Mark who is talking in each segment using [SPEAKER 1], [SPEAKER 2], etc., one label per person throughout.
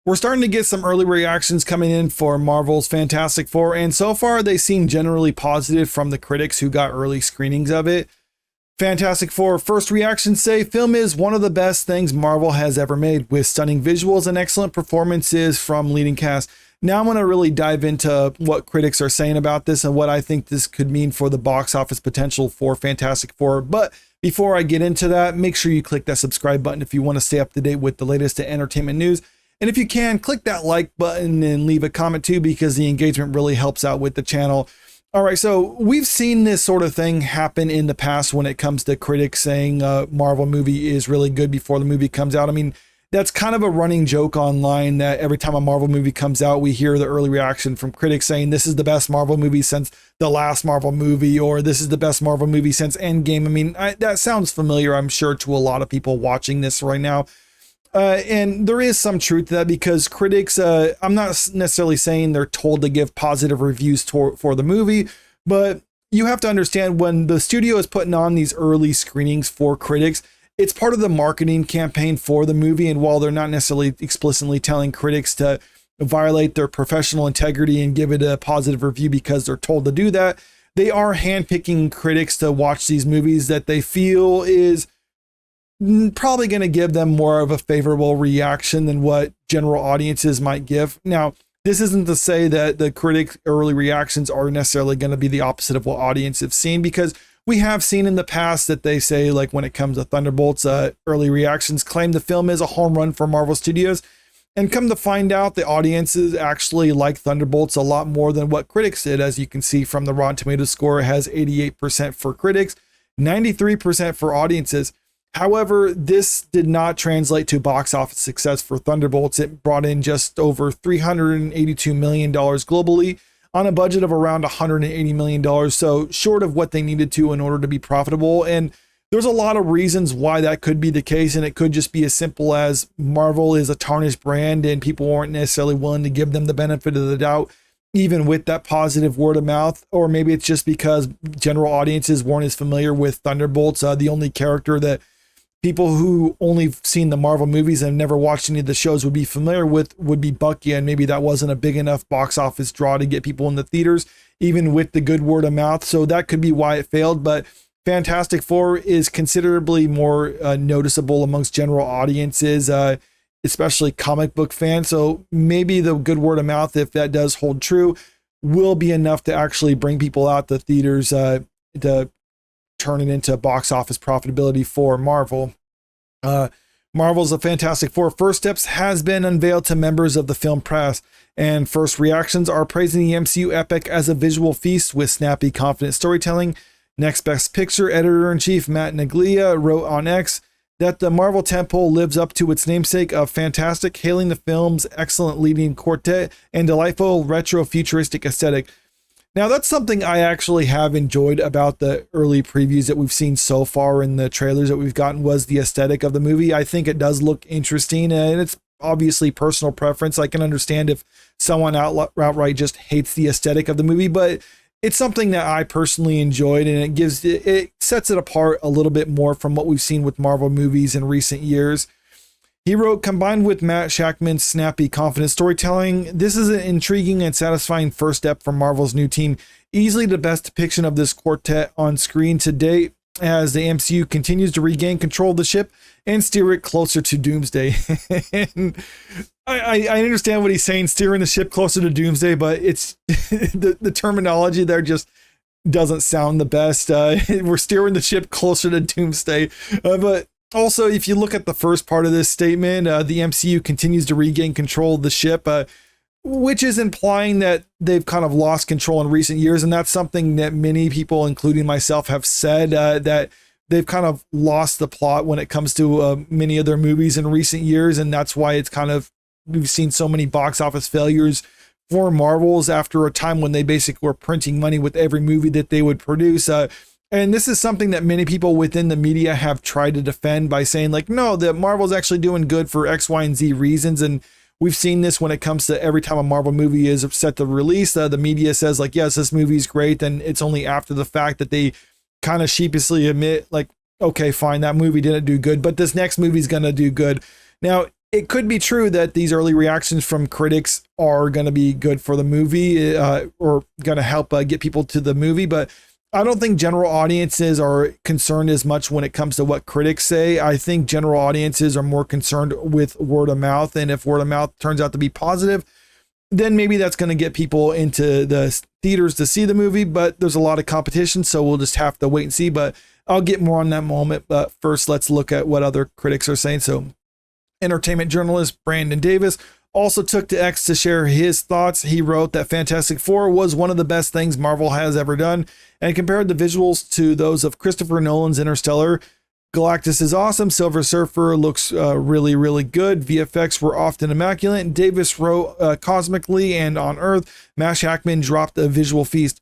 [SPEAKER 1] We're starting to get some early reactions coming in for Marvel's Fantastic Four, and so far they seem generally positive from the critics who got early screenings of it. Fantastic Four first reactions say film is one of the best things Marvel has ever made, with stunning visuals and excellent performances from leading cast. Now I'm going to really dive into what critics are saying about this and what I think this could mean for the box office potential for Fantastic Four. But before I get into that, make sure you click that subscribe button if you want to stay up to date with the latest entertainment news. And if you can, click that like button and leave a comment too, because the engagement really helps out with the channel. All right, so we've seen this sort of thing happen in the past when it comes to critics saying a Marvel movie is really good before the movie comes out. I mean, that's kind of a running joke online that every time a Marvel movie comes out, we hear the early reaction from critics saying this is the best Marvel movie since the last Marvel movie, or this is the best Marvel movie since Endgame. I mean, that sounds familiar, I'm sure, to a lot of people watching this right now. And there is some truth to that, because critics, I'm not necessarily saying they're told to give positive reviews for the movie, but you have to understand when the studio is putting on these early screenings for critics, it's part of the marketing campaign for the movie. And while they're not necessarily explicitly telling critics to violate their professional integrity and give it a positive review because they're told to do that, they are handpicking critics to watch these movies that they feel is probably going to give them more of a favorable reaction than what general audiences might give. Now, this isn't to say that the critic early reactions are necessarily going to be the opposite of what audience have seen, because we have seen in the past that they say, like when it comes to Thunderbolts, early reactions claim the film is a home run for Marvel Studios. And come to find out, the audiences actually like Thunderbolts a lot more than what critics did. As you can see from the Rotten Tomatoes score, it has 88% for critics, 93% for audiences. However, this did not translate to box office success for Thunderbolts. It brought in just over $382 million globally on a budget of around $180 million. So short of what they needed to in order to be profitable. And there's a lot of reasons why that could be the case. And it could just be as simple as Marvel is a tarnished brand and people weren't necessarily willing to give them the benefit of the doubt, even with that positive word of mouth. Or maybe it's just because general audiences weren't as familiar with Thunderbolts. The only character that people who only seen the Marvel movies and never watched any of the shows would be familiar with would be Bucky, and maybe that wasn't a big enough box office draw to get people in the theaters, even with the good word of mouth. So that could be why it failed. But Fantastic Four is considerably more noticeable amongst general audiences, especially comic book fans. So maybe the good word of mouth, if that does hold true, will be enough to actually bring people out to theaters to turn it into box office profitability for Marvel. Marvel's A Fantastic Four First Steps has been unveiled to members of the film press, and first reactions are praising the MCU epic as a visual feast with snappy, confident storytelling. Next Best Picture editor-in-chief Matt Naglia wrote on X that the Marvel tentpole lives up to its namesake of fantastic, hailing the film's excellent leading quartet and delightful retro-futuristic aesthetic. Now, that's something I actually have enjoyed about the early previews that we've seen so far in the trailers that we've gotten, was the aesthetic of the movie. I think it does look interesting, and it's obviously personal preference. I can understand if someone outright just hates the aesthetic of the movie, but it's something that I personally enjoyed, and it sets it apart a little bit more from what we've seen with Marvel movies in recent years. He wrote, combined with Matt Shakman's snappy, confident storytelling, this is an intriguing and satisfying first step from Marvel's new team. Easily the best depiction of this quartet on screen to date, as the MCU continues to regain control of the ship and steer it closer to Doomsday. And I understand what he's saying, steering the ship closer to Doomsday, but it's the terminology there just doesn't sound the best. We're steering the ship closer to Doomsday, but also, if you look at the first part of this statement, the MCU continues to regain control of the ship, which is implying that they've kind of lost control in recent years. And that's something that many people, including myself, have said, that they've kind of lost the plot when it comes to many of their movies in recent years. And that's why it's kind of, we've seen so many box office failures for Marvels after a time when they basically were printing money with every movie that they would produce. And this is something that many people within the media have tried to defend by saying, like, no, that Marvel's actually doing good for X, Y, and Z reasons. And we've seen this when it comes to every time a Marvel movie is set to release, the media says, like, yes, this movie's great. And it's only after the fact that they kind of sheepishly admit, like, okay, fine, that movie didn't do good, but this next movie's going to do good. Now, it could be true that these early reactions from critics are going to be good for the movie, or going to help get people to the movie, but I don't think general audiences are concerned as much when it comes to what critics say. I think general audiences are more concerned with word of mouth, and if word of mouth turns out to be positive, then maybe that's going to get people into the theaters to see the movie, but there's a lot of competition, so we'll just have to wait and see, but I'll get more on that moment. But first, let's look at what other critics are saying. So entertainment journalist Brandon Davis also took to X to share his thoughts. He wrote that Fantastic Four was one of the best things Marvel has ever done, and compared the visuals to those of Christopher Nolan's Interstellar. Galactus is awesome. Silver Surfer looks really, really good. VFX were often immaculate. Davis wrote, cosmically and on Earth, Mash Hackman dropped a visual feast.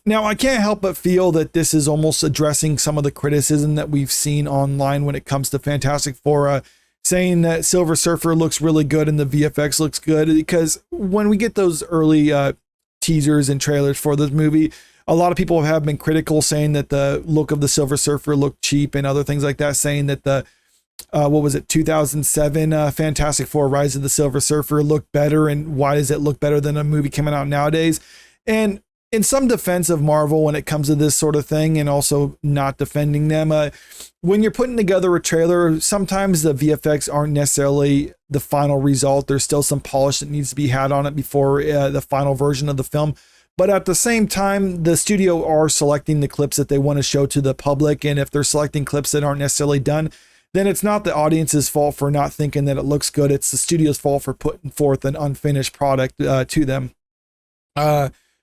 [SPEAKER 1] Now, I can't help but feel that this is almost addressing some of the criticism that we've seen online when it comes to Fantastic Four, saying that Silver Surfer looks really good and the VFX looks good, because when we get those early teasers and trailers for this movie, a lot of people have been critical, saying that the look of the Silver Surfer looked cheap and other things like that, saying that the 2007 Fantastic Four Rise of the Silver Surfer looked better, and why does it look better than a movie coming out nowadays? And in some defense of Marvel when it comes to this sort of thing, and also not defending them, when you're putting together a trailer, sometimes the VFX aren't necessarily the final result. There's still some polish that needs to be had on it before the final version of the film. But at the same time, the studio are selecting the clips that they want to show to the public. And if they're selecting clips that aren't necessarily done, then it's not the audience's fault for not thinking that it looks good. It's the studio's fault for putting forth an unfinished product to them.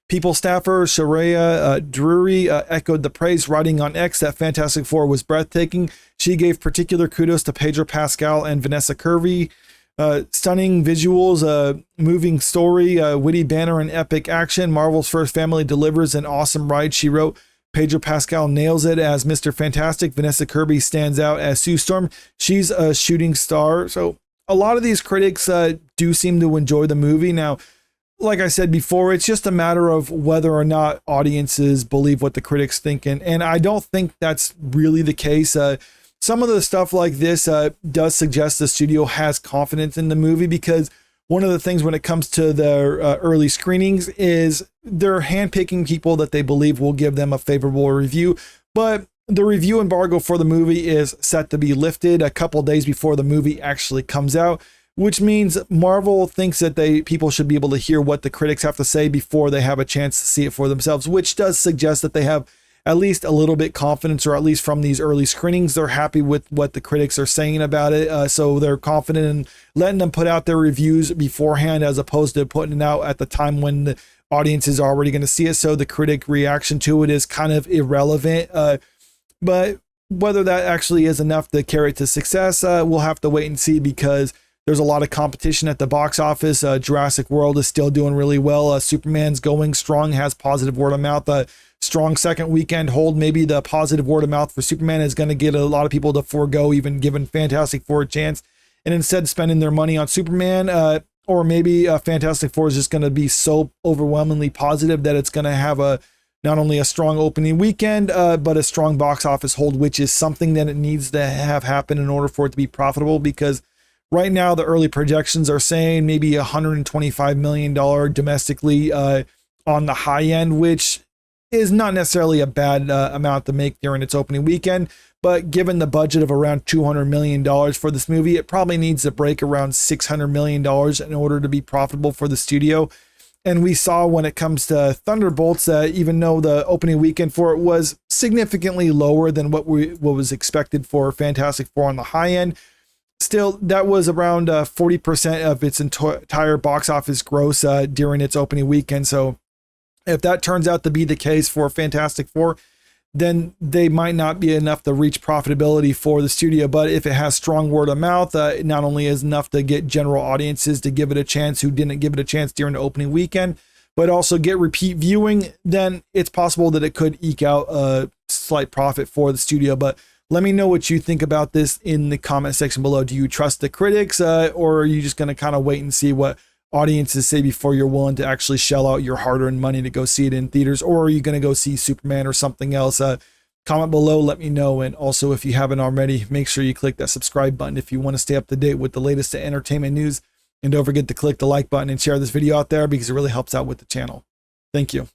[SPEAKER 1] People staffer Sharia Drury echoed the praise, writing on X that Fantastic Four was breathtaking. She gave particular kudos to Pedro Pascal and Vanessa Kirby. Stunning visuals, moving story, witty banner, and epic action. Marvel's first family delivers an awesome ride, she wrote. Pedro Pascal nails it as Mr. Fantastic. Vanessa Kirby stands out as Sue Storm. She's a shooting star. So a lot of these critics do seem to enjoy the movie. Now, like I said before, it's just a matter of whether or not audiences believe what the critics think. And I don't think that's really the case. Some of the stuff like this does suggest the studio has confidence in the movie, because one of the things when it comes to their early screenings is they're handpicking people that they believe will give them a favorable review. But the review embargo for the movie is set to be lifted a couple days before the movie actually comes out, which means Marvel thinks that people should be able to hear what the critics have to say before they have a chance to see it for themselves, which does suggest that they have at least a little bit confidence, or at least from these early screenings, they're happy with what the critics are saying about it. So they're confident in letting them put out their reviews beforehand, as opposed to putting it out at the time when the audience is already going to see it. So the critic reaction to it is kind of irrelevant. But whether that actually is enough to carry it to success, we'll have to wait and see, because there's a lot of competition at the box office. Jurassic World is still doing really well. Superman's going strong, has positive word of mouth. Strong second weekend hold. Maybe the positive word of mouth for Superman is going to get a lot of people to forego even giving Fantastic Four a chance, and instead spending their money on Superman. Or maybe Fantastic Four is just going to be so overwhelmingly positive that it's going to have not only a strong opening weekend, but a strong box office hold, which is something that it needs to have happen in order for it to be profitable. Because right now, the early projections are saying maybe $125 million domestically on the high end, which is not necessarily a bad amount to make during its opening weekend. But given the budget of around $200 million for this movie, it probably needs to break around $600 million in order to be profitable for the studio. And we saw when it comes to Thunderbolts, even though the opening weekend for it was significantly lower than what was expected for Fantastic Four on the high end, still, that was around 40% of its entire box office gross during its opening weekend. So if that turns out to be the case for Fantastic Four, then they might not be enough to reach profitability for the studio. But if it has strong word of mouth, it not only is enough to get general audiences to give it a chance who didn't give it a chance during the opening weekend, but also get repeat viewing, then it's possible that it could eke out a slight profit for the studio. But let me know what you think about this in the comment section below. Do you trust the critics, or are you just going to kind of wait and see what audiences say before you're willing to actually shell out your hard-earned money to go see it in theaters? Or are you going to go see Superman or something else? Comment below, let me know. And also, if you haven't already, make sure you click that subscribe button if you want to stay up to date with the latest entertainment news. And don't forget to click the like button and share this video out there because it really helps out with the channel. Thank you.